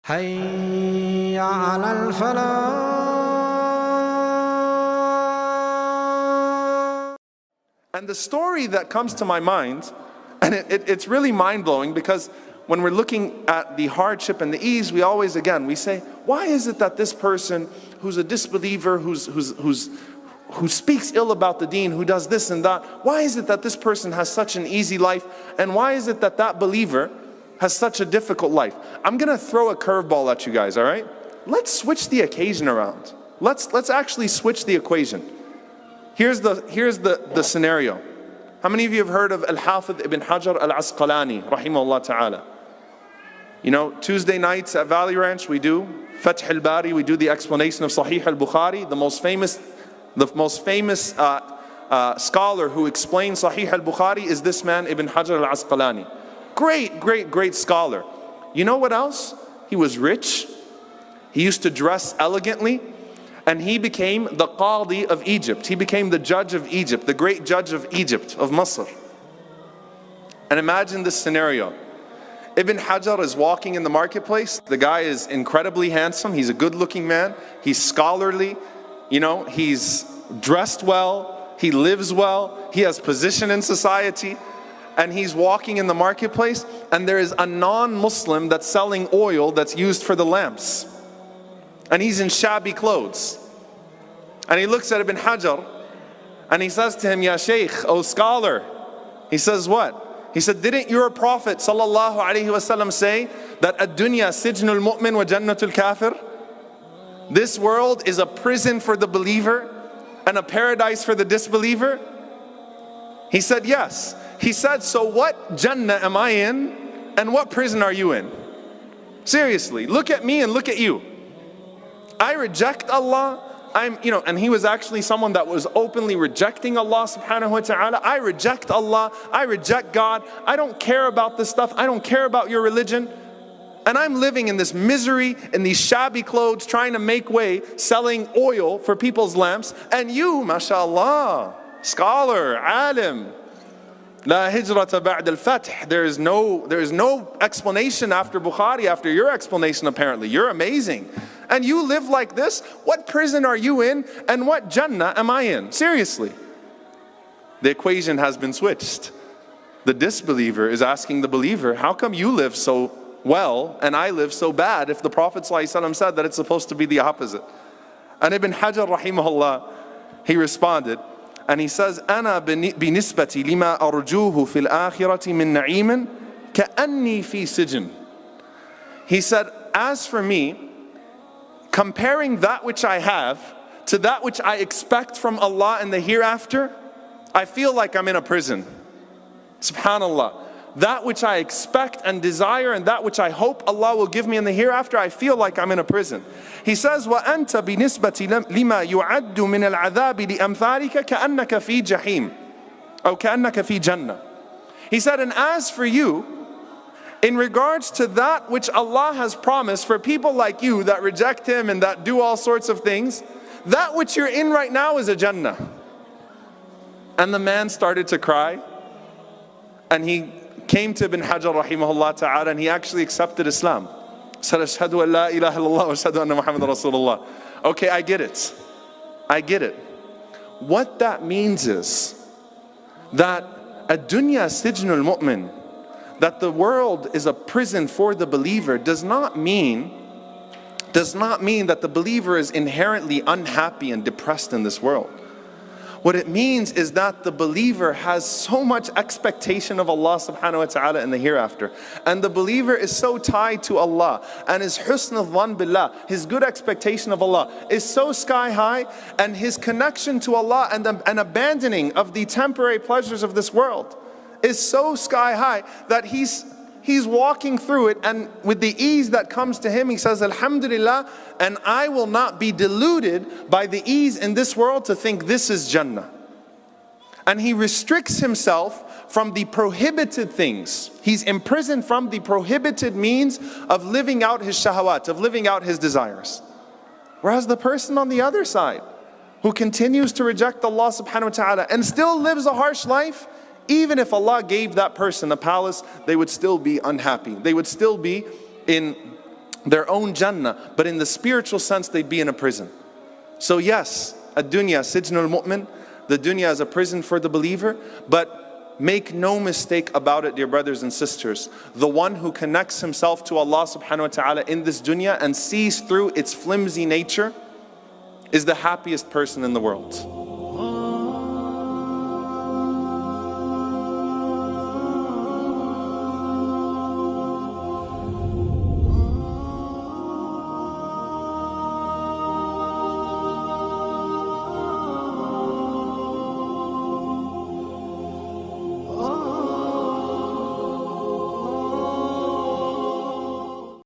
حي على الفلاح. And the story that comes to my mind, and it's really mind-blowing, because when we're looking at the hardship and the ease, we always, again, we say, why is it that this person who's a disbeliever, who speaks ill about the deen, who does this and that, why is it that this person has such an easy life, and why is it that that believer has such a difficult life? I'm gonna throw a curveball at you guys, all right? Let's switch the occasion around. Let's actually switch the equation. Here's the scenario. How many of you have heard of Al-Hafidh ibn Hajar al-Asqalani, rahimahullah ta'ala? You know, Tuesday nights at Valley Ranch, we do Fath al-Bari, we do the explanation of Sahih al-Bukhari. The most famous scholar who explains Sahih al-Bukhari is this man, Ibn Hajar al-Asqalani. Great scholar. You know what else? He was rich. He used to dress elegantly. And he became the Qadi of Egypt. He became the judge of Egypt, the great judge of Egypt, of Masr. And imagine this scenario. Ibn Hajar is walking in the marketplace. The guy is incredibly handsome. He's a good-looking man. He's scholarly. You know, he's dressed well. He lives well. He has position in society. And he's walking in the marketplace, and there is a non-Muslim that's selling oil that's used for the lamps. And he's in shabby clothes. And he looks at Ibn Hajar and he says to him, Ya Shaykh, O scholar. He says, what? He said, didn't your Prophet sallallahu alaihi wasallam say that ad-dunya sijnul mu'min wa jannatul kafir? This world is a prison for the believer and a paradise for the disbeliever? He said, yes. He said, so what Jannah am I in and what prison are you in? Seriously, look at me and look at you. I reject Allah. And he was actually someone that was openly rejecting Allah subhanahu wa ta'ala. I reject Allah. I reject God. I don't care about this stuff. I don't care about your religion. And I'm living in this misery, in these shabby clothes, trying to make way, selling oil for people's lamps. And you, mashallah, scholar, alim, La hijrata ba'd al-fath. There is no explanation after Bukhari, after your explanation apparently. You're amazing. And you live like this? What prison are you in and what Jannah am I in? Seriously. The equation has been switched. The disbeliever is asking the believer, how come you live so well and I live so bad if the Prophet ﷺ said that it's supposed to be the opposite? And Ibn Hajar rahimahullah, he responded, and he says, أنا بنسبة لما أرجوه في الآخرة من نعيم كأني في سجن. He said, as for me, comparing that which I have to that which I expect from Allah in the hereafter, I feel like I'm in a prison. Subhanallah. That which I expect and desire and that which I hope Allah will give me in the hereafter, I feel like I'm in a prison. He says, وَأَنْتَ بِنِسْبَةِ لِمَا يُعَدُّ مِنَ الْعَذَابِ لِأَمْثَالِكَ كَأَنَّكَ فِي جَحِيمٍ أو كَأَنَّكَ فِي جَنَّةٍ. He said, and as for you, in regards to that which Allah has promised for people like you that reject Him and that do all sorts of things, that which you're in right now is a Jannah. And the man started to cry, and he came to Ibn Hajar rahimahullah ta'ala, and he actually accepted Islam. Said, Ashhadu an la ilaha illallah wa ashhadu anna Muhammadan Rasulullah. Okay, I get it. What that means is that ad-dunya sijnul mu'min, that the world is a prison for the believer, does not mean that the believer is inherently unhappy and depressed in this world. What it means is that the believer has so much expectation of Allah subhanahu wa ta'ala in the hereafter. And the believer is so tied to Allah, and his husn al-dhan billah, his good expectation of Allah, is so sky high, and his connection to Allah and abandoning of the temporary pleasures of this world is so sky high that he's walking through it, and with the ease that comes to him, he says, Alhamdulillah, and I will not be deluded by the ease in this world to think this is Jannah. And he restricts himself from the prohibited things. He's imprisoned from the prohibited means of living out his shahawat, of living out his desires. Whereas the person on the other side, who continues to reject Allah subhanahu wa ta'ala and still lives a harsh life, Even if Allah gave that person a palace, they would still be unhappy. They would still be in their own Jannah, but in the spiritual sense, they'd be in a prison. So yes, ad-dunya sijnul mu'min, the dunya is a prison for the believer, but make no mistake about it, dear brothers and sisters. The one who connects himself to Allah subhanahu wa ta'ala in this dunya and sees through its flimsy nature is the happiest person in the world.